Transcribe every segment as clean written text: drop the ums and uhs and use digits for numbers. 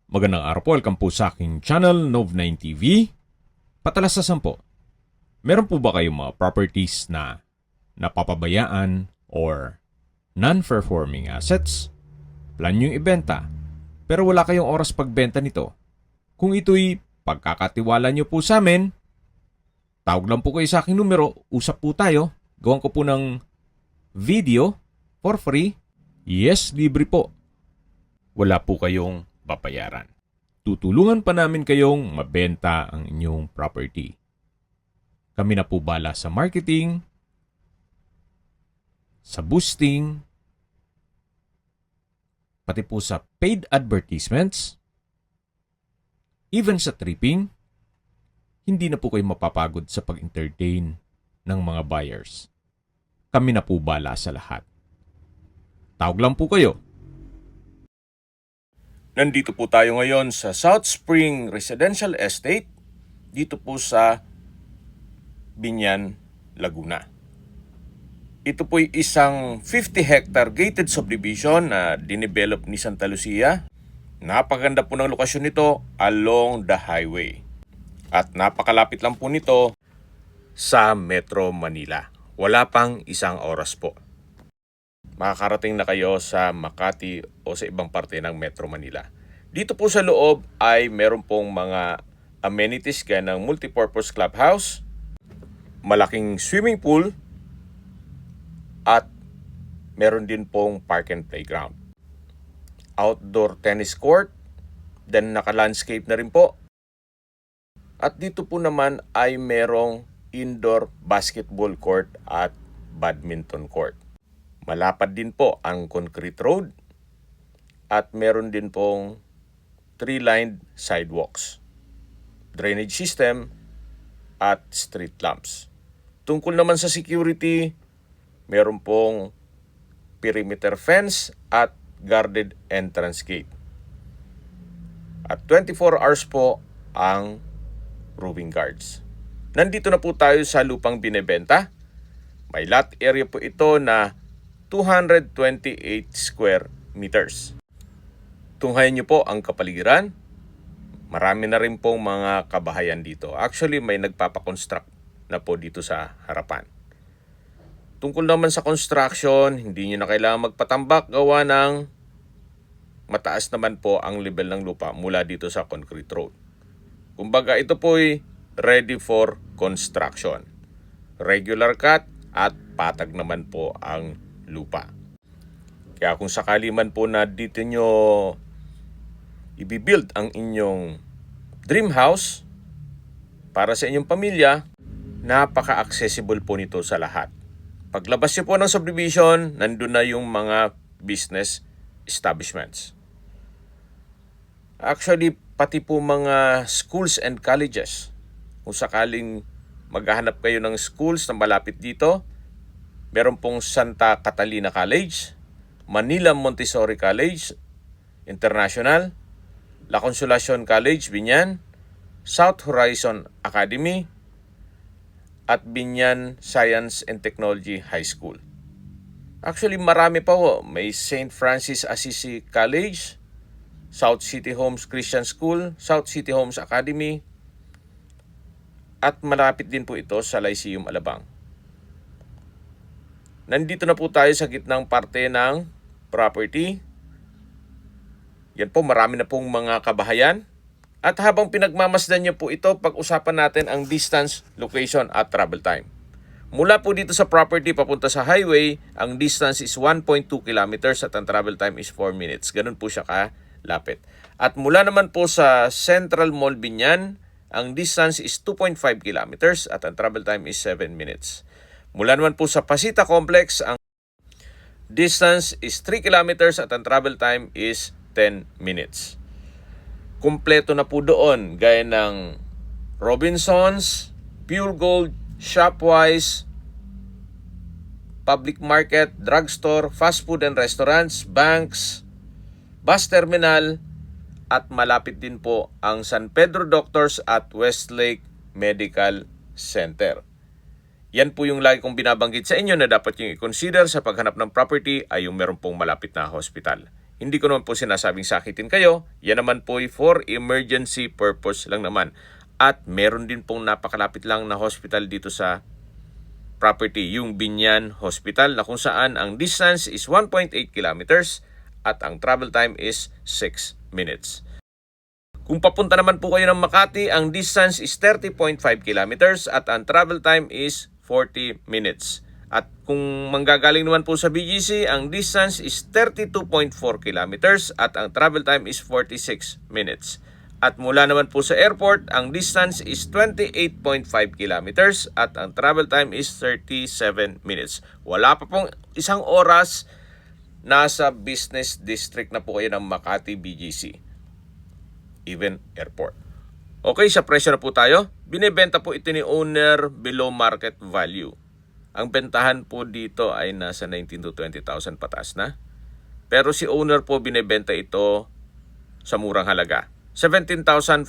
Magandang araw po, welcome po sa aking channel, Nov9 TV. Patalasasan po, meron po ba kayong mga properties na napapabayaan or non-performing assets? Plan nyo ibenta, pero wala kayong oras pagbenta nito. Kung ito'y pagkakatiwala nyo po sa amin, tawag lang po kayo sa aking numero, usap po tayo, gawan ko po ng video for free. Yes, libre po. Wala po kayong babayaran. Tutulungan pa namin kayong mabenta ang inyong property. Kami na po bala sa marketing, sa boosting, pati po sa paid advertisements, even sa tripping. Hindi na po kayo mapapagod sa pag-entertain ng mga buyers. Kami na po bala sa lahat. Tawag lang po kayo. Nandito po tayo ngayon sa South Spring Residential Estate, dito po sa Biñan, Laguna. Ito po'y isang 50-hectare gated subdivision na dinevelop ni Santa Lucia. Napaganda po ng lokasyon nito along the highway. At napakalapit lang po nito sa Metro Manila. Wala pang isang oras po. Makakarating na kayo sa Makati o sa ibang parte ng Metro Manila. Dito po sa loob ay meron pong mga amenities gaya ng multipurpose clubhouse, malaking swimming pool, at meron din pong park and playground. Outdoor tennis court, then naka-landscape na rin po. At dito po naman ay merong indoor basketball court at badminton court. Malapad din po ang concrete road at meron din pong tree-lined sidewalks, drainage system at street lamps. Tungkol naman sa security, meron pong perimeter fence at guarded entrance gate. At 24 hours po ang roving guards. Nandito na po tayo sa lupang binebenta. May lot area po ito na 228 square meters. Tunghayan niyo po ang kapaligiran. Marami na rin pong mga kabahayan dito. Actually, may nagpapakonstruct na po dito sa harapan. Tungkol naman sa construction, hindi niyo na kailangan magpatambak, gawa ng mataas naman po ang level ng lupa mula dito sa concrete road. Kumbaga, ito po'y ready for construction. Regular cut at patag naman po ang lupa. Kaya kung sakali man po na dito nyo i-build ang inyong dream house para sa inyong pamilya, napaka-accessible po nito sa lahat. Paglabas nyo po ng subdivision, nandun na yung mga business establishments. Actually, pati po mga schools and colleges. Kung sakaling maghahanap kayo ng schools na malapit dito, meron pong Santa Catalina College, Manila Montessori College International, La Consolacion College, Biñan, South Horizon Academy, at Biñan Science and Technology High School. Actually, marami pa po. May St. Francis Assisi College, South City Homes Christian School, South City Homes Academy, at malapit din po ito sa Lyceum Alabang. Nandito na po tayo sa gitnang parte ng property. Yan po, marami na pong mga kabahayan. At habang pinagmamasdan niyo po ito, pag-usapan natin ang distance, location at travel time. Mula po dito sa property papunta sa highway, ang distance is 1.2 kilometers at ang travel time is 4 minutes. Ganun po siya kalapit. At mula naman po sa Central Mall Biñan, ang distance is 2.5 kilometers at ang travel time is 7 minutes. Mula naman po sa Pasita Complex, ang distance is 3 kilometers at ang travel time is 10 minutes. Kumpleto na po doon gaya ng Robinsons, Pure Gold, Shopwise, public market, drugstore, fast food and restaurants, banks, bus terminal, at malapit din po ang San Pedro Doctors at Westlake Medical Center. Yan po yung lagi kong binabanggit sa inyo na dapat yung i-consider sa paghanap ng property ay yung meron pong malapit na hospital. Hindi ko naman po sinasabing sakitin kayo. Yan naman po for emergency purpose lang naman. At meron din pong napakalapit lang na hospital dito sa property, yung Binyan Hospital, na kung saan ang distance is 1.8 kilometers at ang travel time is 6 minutes. Kung papunta naman po kayo ng Makati, ang distance is 30.5 kilometers at ang travel time is 40 minutes. At kung manggagaling naman po sa BGC, ang distance is 32.4 kilometers at ang travel time is 46 minutes. At mula naman po sa airport, ang distance is 28.5 kilometers at ang travel time is 37 minutes. Wala pa pong isang oras, nasa business district na po kayo ng Makati BGC. Even airport. Okay, sa presyo na po tayo. Binibenta po ito ni owner below market value. Ang bentahan po dito ay nasa 19 to 20,000 pataas na. Pero si owner po binibenta ito sa murang halaga. 17,500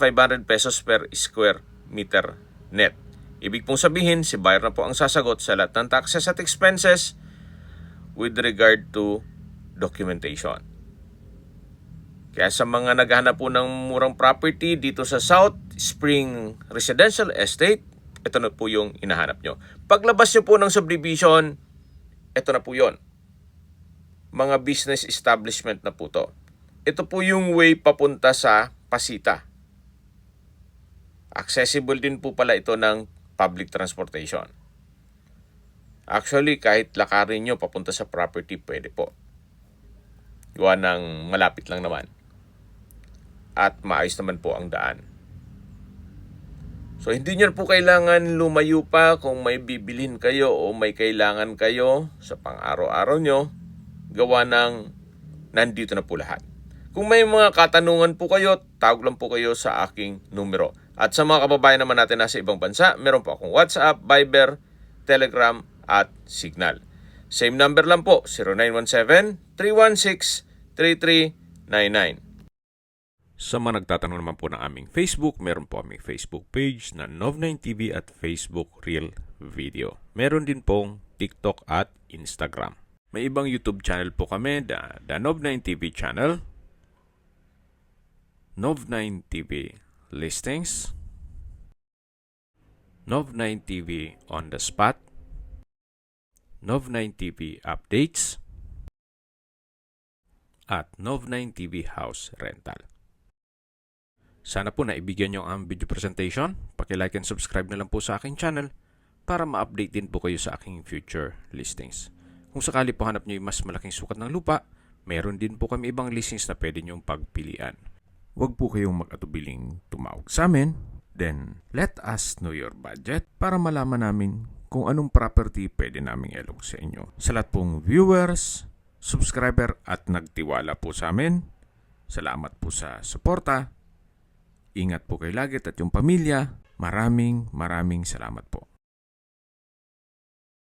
pesos per square meter net. Ibig pong sabihin, si buyer na po ang sasagot sa lahat ng taxes at expenses with regard to documentation. Kaya sa mga naghahanap po ng murang property dito sa South Spring Residential Estate, ito na po yung hinahanap nyo. Paglabas nyo po ng subdivision, ito na po yon. Mga business establishment na po to. Ito po yung way papunta sa Pasita. Accessible din po pala ito ng public transportation. Actually, kahit lakarin nyo papunta sa property, pwede po. Gawa ng malapit lang naman. At maayos naman po ang daan. So, hindi nyo po kailangan lumayo pa kung may bibilhin kayo o may kailangan kayo sa pang-araw-araw nyo. Gawa ng nandito na po lahat. Kung may mga katanungan po kayo, tawag lang po kayo sa aking numero. At sa mga kababayan naman natin nasa ibang bansa, meron po akong WhatsApp, Viber, Telegram, at Signal. Same number lang po, 0917-316-3399. Sa mga nagtatanong naman po ng aming Facebook, meron po aming Facebook page na Nov9TV at Facebook Real Video. Meron din pong TikTok at Instagram. May ibang YouTube channel po kami, the Nov9TV channel, Nov9TV Listings, Nov9TV On The Spot, Nov9TV Updates, at Nov9TV House Rental. Sana po naibigyan nyo ang video presentation. Paki-like and subscribe na lang po sa aking channel para ma-update din po kayo sa aking future listings. Kung sakali po hanap nyo yung mas malaking sukat ng lupa, meron din po kami ibang listings na pwede nyong pagpilian. Huwag po kayong mag-atubiling tumawag sa amin. Then, let us know your budget para malaman namin kung anong property pwede naming ilog sa inyo. Sa lahat pong viewers, subscriber at nagtiwala po sa amin, salamat po sa suporta. Ingat po kayo lagi at yung pamilya. Maraming salamat po.